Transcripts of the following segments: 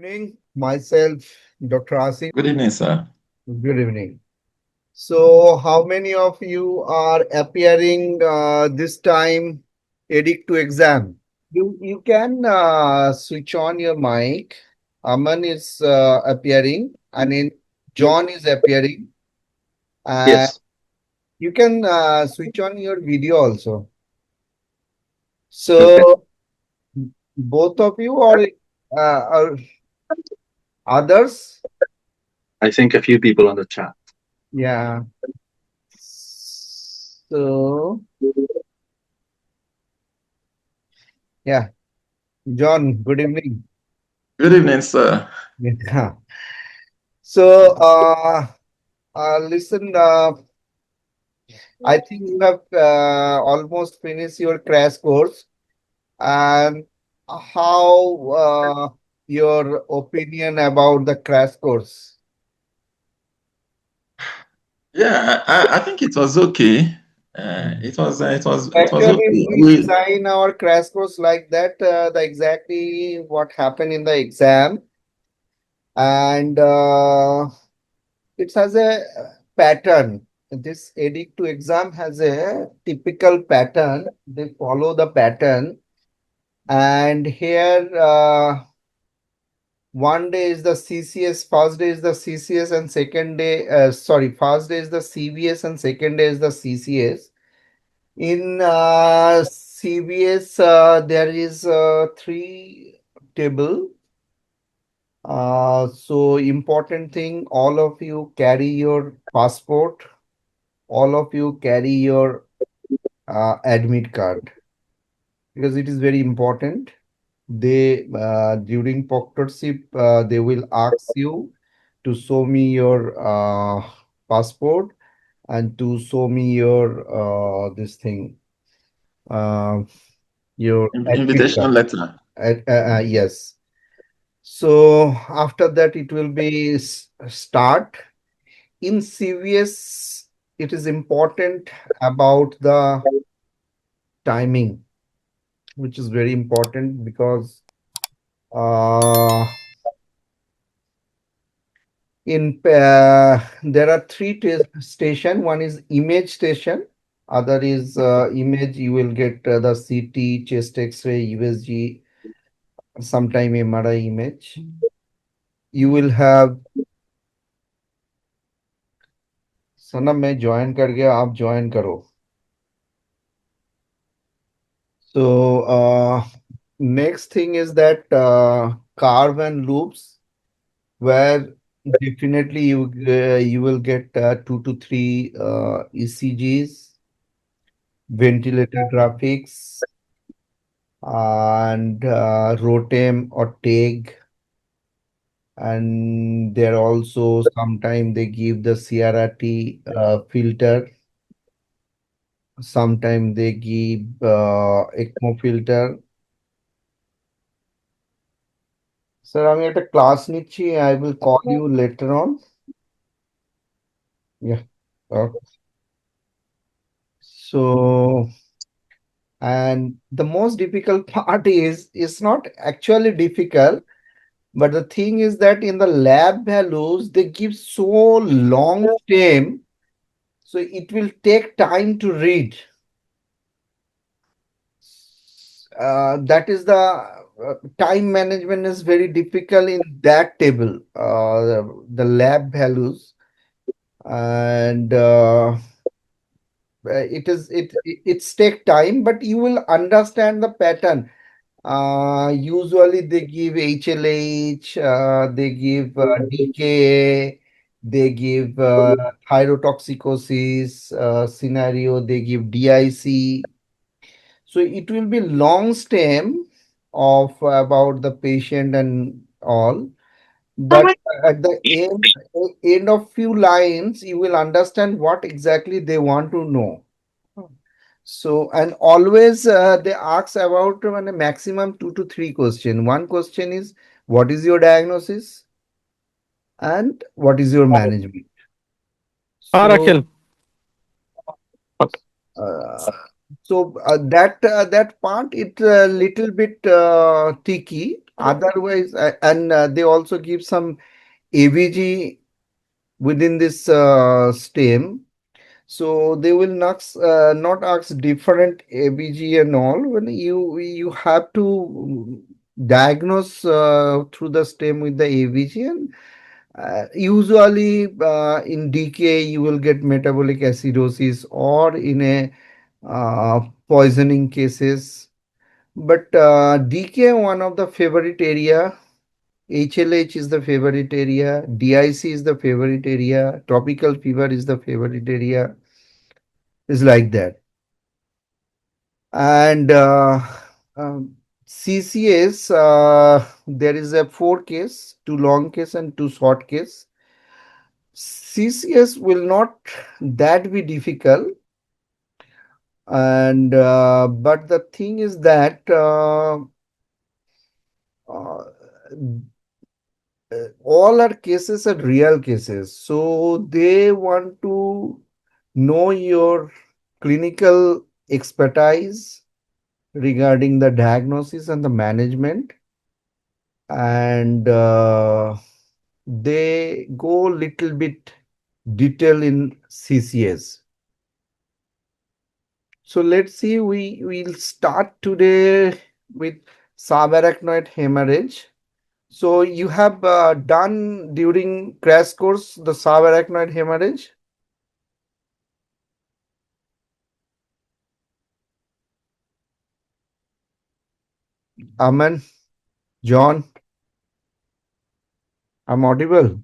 Evening. Myself, Dr. Asif. Good evening, sir. Good evening. So, how many of you are appearing this time EDIC to exam? You can switch on your mic. Aman is appearing, and in John is appearing, and Yes. you can switch on your video also. Okay. So, both of you or others? I think a few people on the chat. Yeah. So, yeah. John, good evening. Good evening, sir. Yeah. So, listen, I think you have almost finished your crash course. And how your opinion about the crash course? Yeah, I think it was okay. It was Actually, okay. we design our crash course like that, the exactly what happened in the exam, and it has a pattern. This edict to exam has a typical pattern. They follow the pattern. And here, one day is the CCS, first day is the CCS, and second day, first day is the CBS, and second day is the CCS. In CBS, there is three table. So important thing, all of you carry your passport, all of you carry your admit card because it is very important. They during proctorship, they will ask you to show me your passport and to show me your this thing, uh, your admit invitation card. letter. Yes. So after that, it will be start. In CVS, it is important about the timing, which is very important because uh, there are three station. One is image station. Other is image. You will get the CT, chest X-ray, USG, sometime MRI image. You will have. सनम मैं join कर गया आप join करो. So next thing is that carve and loops where definitely you will get 2 to 3 ECGs, ventilator graphics, and ROTEM or TAG. And there also sometime they give the CRRT filter. Sometime they give ECMO filter. Sir, আমি একটা class নিচ্ছি. I will call you later on. Yeah. So, and the most difficult part is it's not actually difficult, but the thing is that in the lab values, they give so long stem, so it will take time to read. That is the time management is very difficult in that table, the lab values, and it's take time, but you will understand the pattern. Usually they give HLH, they give DKA, they give thyrotoxicosis scenario, they give DIC. So it will be long stem of about the patient and all. But at the end of few lines, you will understand what exactly they want to know. So, and always they ask about a maximum 2 to 3 questions. One question is, what is your diagnosis and what is your management? हाँ So, राखिल uh, that part it a little bit tricky. Otherwise, and they also give some AVG within this stem. So they will not ask different ABG and all. When you have to diagnose through the stem with the ABG, and usually in DK you will get metabolic acidosis, or in a poisoning cases. But DK, one of the favorite area. HLH is the favorite area, DIC is the favorite area, tropical fever is the favorite area, is like that. And CCS, there is a 4 case, 2 long case and 2 short case. CCS will not that be difficult, and but the thing is that uh, all our cases are real cases, so they want to know your clinical expertise regarding the diagnosis and the management, and they go little bit detail in CCS. So let's see, will start today with subarachnoid hemorrhage. So you have done during crash course the subarachnoid hemorrhage. Aman, John, I'm audible.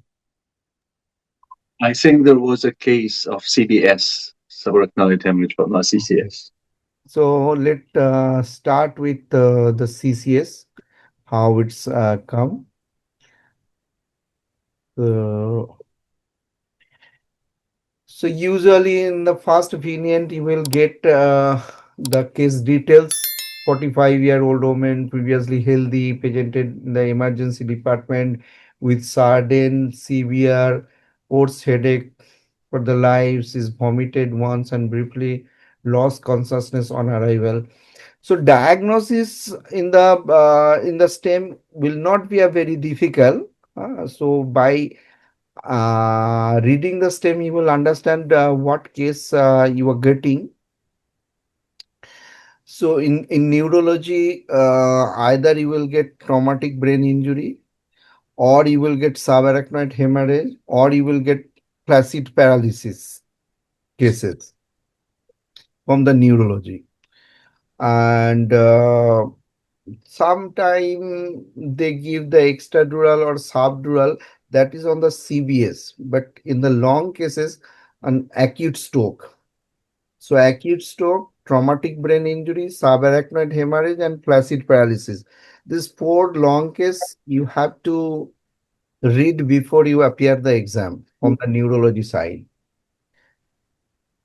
I think there was a case of CBS, subarachnoid hemorrhage, but not Okay. CCS. So let start with the CCS, how it's come. Uh, So usually in the first variant, you will get the case details. 45-year-old woman, previously healthy, presented in the emergency department with sudden severe horse headache for the lives, is vomited once and briefly lost consciousness on arrival. So diagnosis in the stem will not be a very difficult. So by reading the stem, you will understand what case you are getting. So in neurology, either you will get traumatic brain injury, or you will get subarachnoid hemorrhage, or you will get flaccid paralysis cases from the neurology. And sometime they give the extradural or subdural, that is on the CBS. But in the long cases, an acute stroke. So acute stroke, traumatic brain injury, subarachnoid hemorrhage, and flaccid paralysis. This 4 long case you have to read before you appear the exam from the neurology side.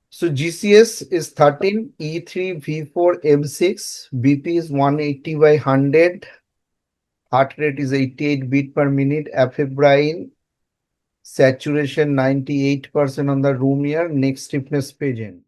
So GCS is 13, E3, V4, M6, BP is 180 by 100, heart rate is 88 beat per minute, afebrile, saturation 98% on the room air, neck stiffness patient.